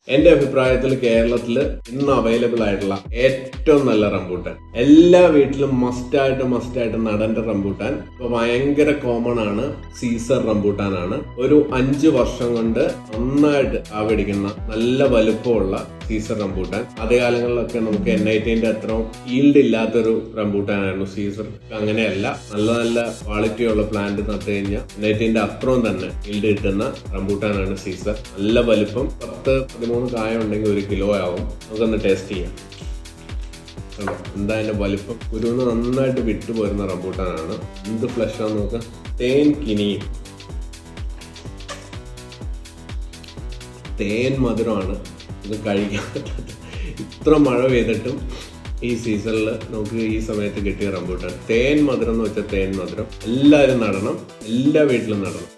എന്റെ അഭിപ്രായത്തിൽ കേരളത്തിൽ ഇന്ന് അവൈലബിൾ ആയിട്ടുള്ള ഏറ്റവും നല്ല റംബൂട്ടാൻ, എല്ലാ വീട്ടിലും മസ്റ്റായിട്ട് നടന്റെ റംബൂട്ടാൻ ഇപ്പൊ ഭയങ്കര കോമൺ ആണ്. സീസർ റംബൂട്ടാനാണ്. ഒരു 5 വർഷം കൊണ്ട് നന്നായിട്ട് ആവടിക്കുന്ന നല്ല വലുപ്പമുള്ള സീസർ റംബൂട്ടാൻ. ആദ്യകാലങ്ങളിലൊക്കെ നമുക്ക് N18 അത്ര ഈൽഡ് ഇല്ലാത്തൊരു റംബൂട്ടാനായിരുന്നു സീസർ. അങ്ങനെയല്ല, നല്ല ക്വാളിറ്റിയുള്ള പ്ലാന്റ് നട്ടു കഴിഞ്ഞാൽ N18 അത്രയും തന്നെ ഈൽഡ് കിട്ടുന്ന റംബൂട്ടാനാണ് സീസർ. നല്ല വലുപ്പം, 10-13 കായ ഉണ്ടെങ്കിൽ 1 കിലോ ആവും. നമുക്കൊന്ന് ടേസ്റ്റ് ചെയ്യാം. എന്താ അതിന്റെ വലിപ്പം. കുരുന്ന് നന്നായിട്ട് വിട്ടുപോരുന്ന റംബൂട്ടാനാണ്. എന്ത് ഫ്ലഷാന്ന് നോക്കാം. തേൻ കിനിയും തേൻ മധുരമാണ്. ഇത് കഴിക്കാൻ പറ്റാത്ത. ഇത്ര മഴ പെയ്തിട്ടും ഈ സീസണിൽ നമുക്ക് ഈ സമയത്ത് കിട്ടിയ റംബൂട്ടാൻ. തേൻ മധുരം എന്ന് വെച്ചാൽ തേൻ മധുരം. എല്ലാവരും നടണം, എല്ലാ വീട്ടിലും നടണം.